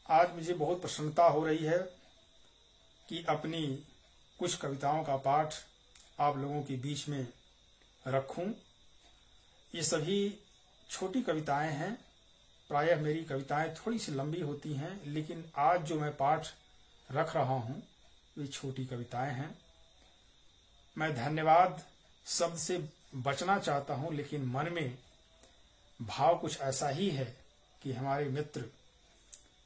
आज मुझे बहुत प्रसन्नता हो रही है कि अपनी कुछ कविताओं का पाठ आप लोगों के बीच में रखूं। ये सभी छोटी कविताएं हैं। प्रायः मेरी कविताएं थोड़ी सी लंबी होती हैं, लेकिन आज जो मैं पाठ रख रहा हूं वे छोटी कविताएं हैं। मैं धन्यवाद शब्द से बचना चाहता हूं, लेकिन मन में भाव कुछ ऐसा ही है कि हमारे मित्र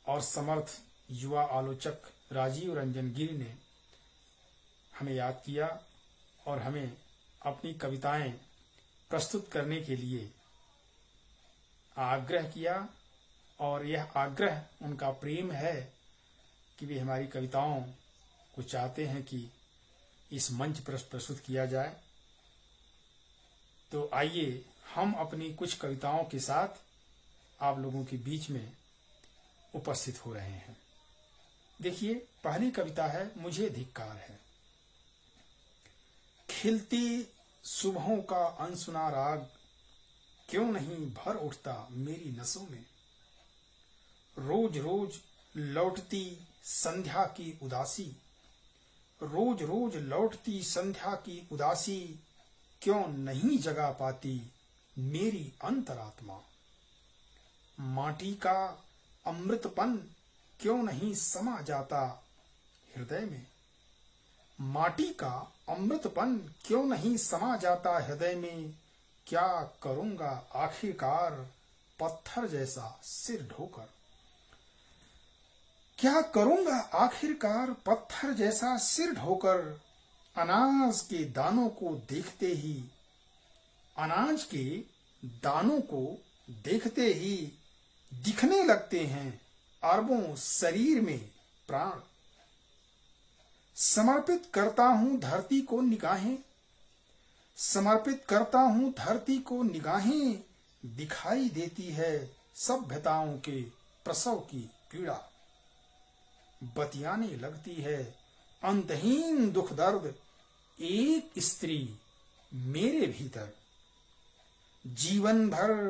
और समर्थ युवा आलोचक राजीव रंजन गिरी ने हमें याद किया और हमें अपनी कविताएं प्रस्तुत करने के लिए आग्रह किया, और यह आग्रह उनका प्रेम है कि वे हमारी कविताओं को चाहते हैं कि इस मंच पर प्रस्तुत किया जाए। तो आइए हम अपनी कुछ कविताओं के साथ आप लोगों के बीच में उपस्थित हो रहे हैं। देखिए, पहली कविता है मुझे धिक्कार है। खिलती सुबहों का अनसुना राग क्यों नहीं भर उठता मेरी नसों में। रोज रोज लौटती संध्या की उदासी, रोज रोज लौटती संध्या की उदासी क्यों नहीं जगा पाती मेरी अंतरात्मा। माटी का अमृतपन क्यों नहीं समा जाता हृदय में। माटी का अमृतपन क्यों नहीं समा जाता हृदय में। क्या करूंगा आखिरकार पत्थर जैसा सिर ढोकर। क्या करूंगा आखिरकार पत्थर जैसा सिर ढोकर। अनाज के दानों को देखते ही, अनाज के दानों को देखते ही दिखने लगते हैं अरबों शरीर में प्राण। समर्पित करता हूं धरती को निगाहें, समर्पित करता हूं धरती को निगाहें। दिखाई देती है सभ्यताओं के प्रसव की पीड़ा। बतियाने लगती है अंतहीन दुख दर्द एक स्त्री मेरे भीतर। जीवन भर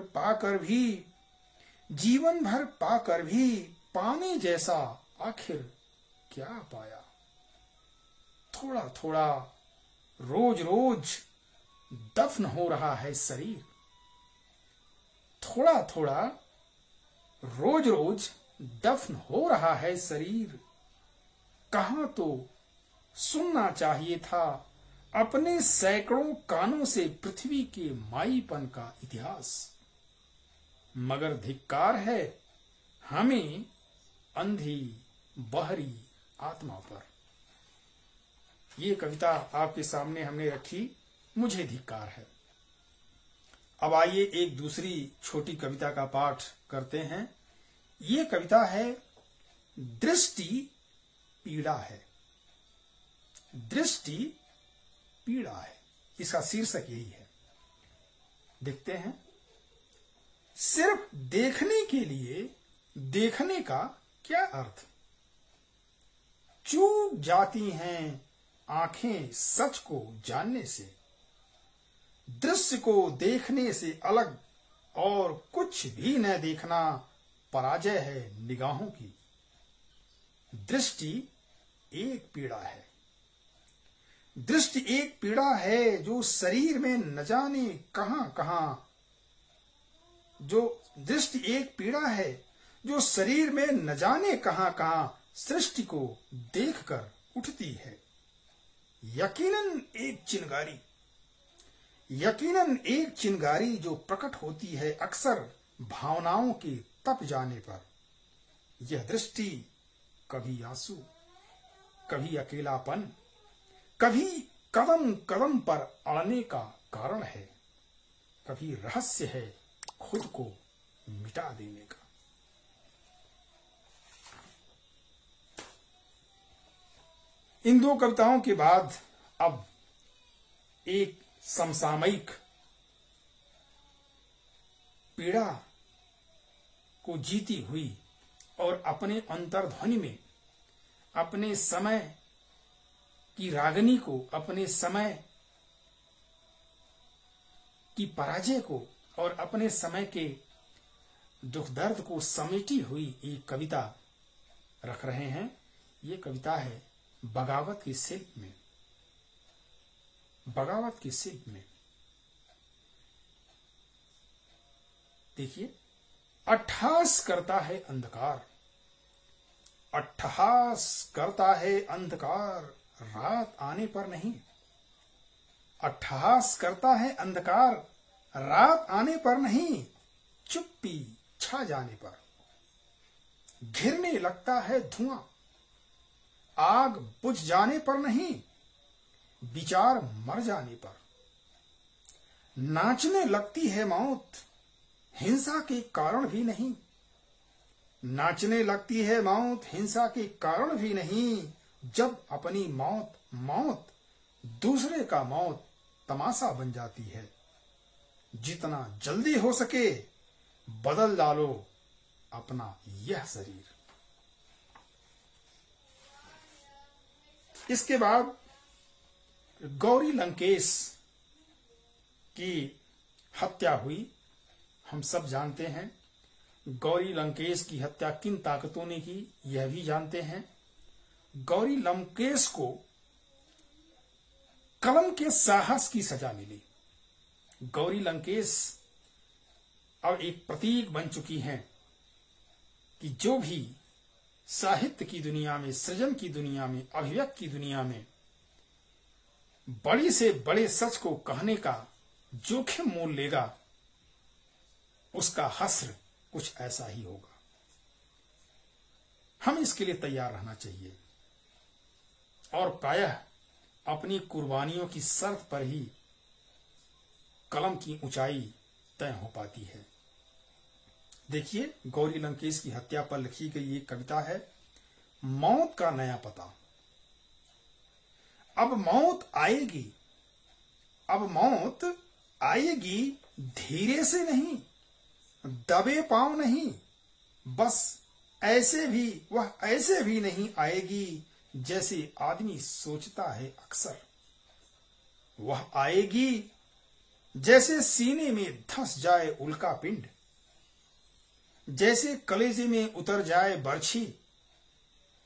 पाकर भी पाने जैसा आखिर क्या पाया। थोड़ा थोड़ा रोज रोज दफन हो रहा है शरीर। थोड़ा थोड़ा रोज रोज दफन हो रहा है शरीर। कहां तो सुनना चाहिए था अपने सैकड़ों कानों से पृथ्वी के माईपन का इतिहास। मगर धिक्कार है हमें अंधी बहरी आत्मा पर। ये कविता आपके सामने हमने रखी, मुझे धिक्कार है। अब आइए एक दूसरी छोटी कविता का पाठ करते हैं। ये कविता है दृष्टि पीड़ा है। दृष्टि पीड़ा है, इसका शीर्षक यही है। देखते हैं। सिर्फ देखने के लिए देखने का क्या अर्थ। चूक जाती हैं आंखें सच को जानने से। दृश्य को देखने से अलग और कुछ भी न देखना पराजय है निगाहों की। दृष्टि एक पीड़ा है। दृष्टि एक पीड़ा है जो शरीर में न जाने कहां कहां। जो दृष्टि एक पीड़ा है जो शरीर में न जाने कहां कहां सृष्टि को देखकर उठती है। यकीनन एक चिंगारी जो प्रकट होती है अक्सर भावनाओं के तप जाने पर। यह दृष्टि कभी आंसू, कभी अकेलापन, कभी कदम कदम पर अड़ने का कारण है। कभी रहस्य है खुद को मिटा देने का। इन दो कविताओं के बाद अब एक समसामयिक पीड़ा को जीती हुई और अपने अंतर्ध्वनि में अपने समय की रागनी को, अपने समय की पराजय को और अपने समय के दुख दर्द को समेटी हुई एक कविता रख रहे हैं। ये कविता है बगावत की शिल्प में। बगावत की शिल्प में देखिए, अट्टहास करता है अंधकार, अट्टहास करता है अंधकार, रात आने पर नहीं। अट्टहास करता है अंधकार, रात आने पर नहीं, चुप्पी छा जाने पर। घिरने लगता है धुआं, आग बुझ जाने पर नहीं, विचार मर जाने पर। नाचने लगती है मौत, हिंसा के कारण भी नहीं। नाचने लगती है मौत, हिंसा के कारण भी नहीं। जब अपनी मौत मौत, दूसरे का मौत तमाशा बन जाती है। जितना जल्दी हो सके बदल डालो अपना यह शरीर। इसके बाद गौरी लंकेश की हत्या हुई। हम सब जानते हैं गौरी लंकेश की हत्या किन ताकतों ने की, यह भी जानते हैं। गौरी लंकेश को कलम के साहस की सजा मिली। गौरी लंकेश अब एक प्रतीक बन चुकी हैं कि जो भी साहित्य की दुनिया में, सृजन की दुनिया में, अभिव्यक्ति की दुनिया में बड़ी से बड़े सच को कहने का जोखिम मोल लेगा, उसका हश्र कुछ ऐसा ही होगा। हम इसके लिए तैयार रहना चाहिए और प्रायः अपनी कुर्बानियों की शर्त पर ही कलम की ऊंचाई तय हो पाती है। देखिए, गौरी लंकेश की हत्या पर लिखी गई एक कविता है, मौत का नया पता। अब मौत आएगी, अब मौत आएगी, धीरे से नहीं, दबे पांव नहीं, बस ऐसे भी, वह ऐसे भी नहीं आएगी जैसे आदमी सोचता है अक्सर। वह आएगी जैसे सीने में धंस जाए उल्का पिंड, जैसे कलेजे में उतर जाए बर्छी,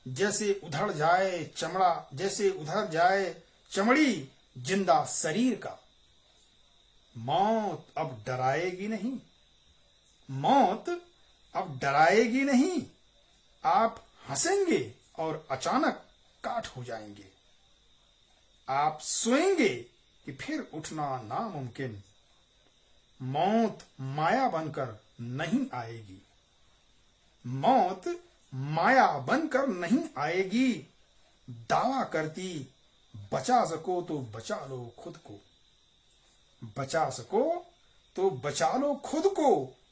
जैसे उधड़ जाए चमड़ा, जैसे उधड़ जाए चमड़ी जिंदा शरीर का। मौत अब डराएगी नहीं, मौत अब डराएगी नहीं, आप हंसेंगे और अचानक काट हो जाएंगे। आप सोएंगे कि फिर उठना नामुमकिन। मौत माया बनकर नहीं आएगी, मौत माया बनकर नहीं आएगी। दावा करती बचा सको तो बचा लो खुद को, बचा सको तो बचा लो खुद को।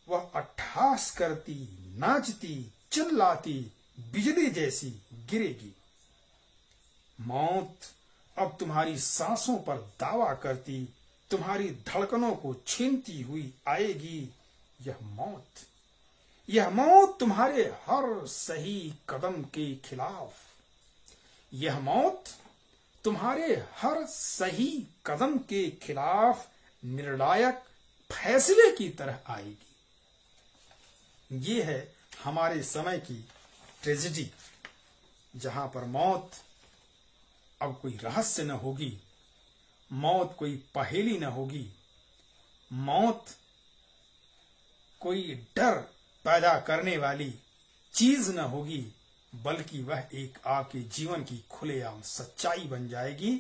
वह अट्टहास करती, नाचती, चिल्लाती बिजली जैसी गिरेगी। मौत अब तुम्हारी सांसों पर दावा करती, तुम्हारी धड़कनों को छीनती हुई आएगी। यह मौत, यह मौत तुम्हारे हर सही कदम के खिलाफ, यह मौत तुम्हारे हर सही कदम के खिलाफ निर्णायक फैसले की तरह आएगी। ये है हमारे समय की ट्रेजेडी, जहां पर मौत अब कोई रहस्य न होगी, मौत कोई पहेली न होगी, मौत कोई डर पैदा करने वाली चीज न होगी, बल्कि वह एक आपके जीवन की खुलेआम सच्चाई बन जाएगी,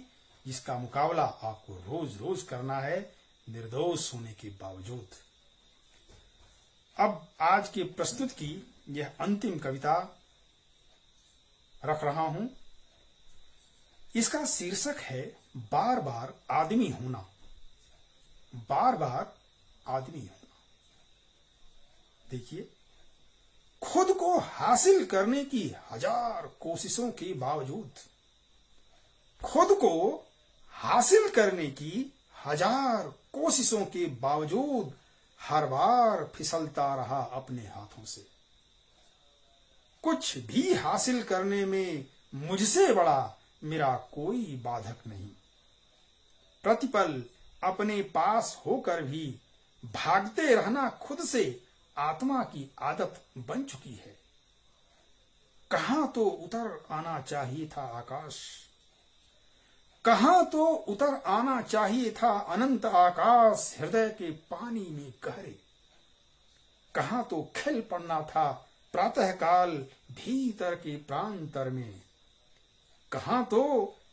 जिसका मुकाबला आपको रोज रोज करना है, निर्दोष होने के बावजूद। अब आज के प्रस्तुत की यह अंतिम कविता रख रहा हूं। इसका शीर्षक है बार बार आदमी होना। बार बार आदमी होना। देखिए, खुद को हासिल करने की हजार कोशिशों के बावजूद, खुद को हासिल करने की हजार कोशिशों के बावजूद हर बार फिसलता रहा अपने हाथों से। कुछ भी हासिल करने में मुझसे बड़ा मेरा कोई बाधक नहीं। प्रतिपल अपने पास होकर भी भागते रहना खुद से आत्मा की आदत बन चुकी है। कहां तो उतर आना चाहिए था आकाश, कहां तो उतर आना चाहिए था अनंत आकाश हृदय के पानी में गहरे, कहां तो खिल पड़ना था प्रातःकाल भीतर के प्रांतर में, कहां तो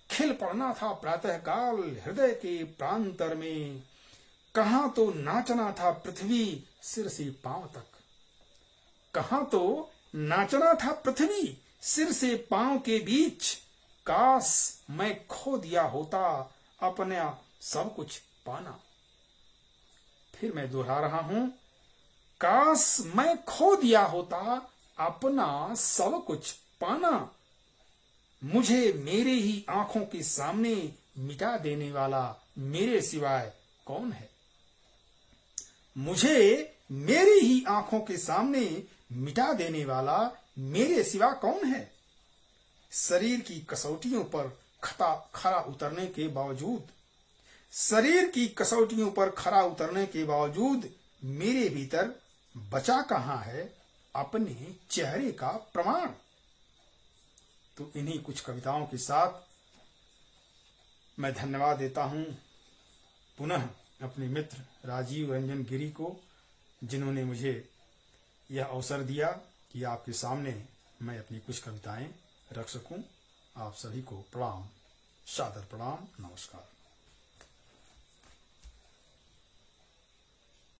खिल पड़ना था प्रातःकाल हृदय के प्रांतर में, कहां तो नाचना था पृथ्वी सिर से पांव तक, कहां तो नाचना था पृथ्वी सिर से पांव के बीच, काश मैं खो दिया होता अपना सब कुछ पाना। फिर मैं दोहरा रहा हूं, काश मैं खो दिया होता अपना सब कुछ पाना, मुझे मेरे ही आंखों के सामने मिटा देने वाला मेरे सिवाय कौन है, मुझे मेरी ही आंखों के सामने मिटा देने वाला मेरे सिवा कौन है। शरीर की कसौटियों पर खरा उतरने के बावजूद, शरीर की कसौटियों पर खरा उतरने के बावजूद मेरे भीतर बचा कहां है अपने चेहरे का प्रमाण। तो इन्हीं कुछ कविताओं के साथ मैं धन्यवाद देता हूं पुनः अपने मित्र राजीव रंजन गिरी को, जिन्होंने मुझे यह अवसर दिया कि आपके सामने मैं अपनी कुछ कविताएं रख सकूं। आप सभी को प्रणाम, सादर प्रणाम, नमस्कार।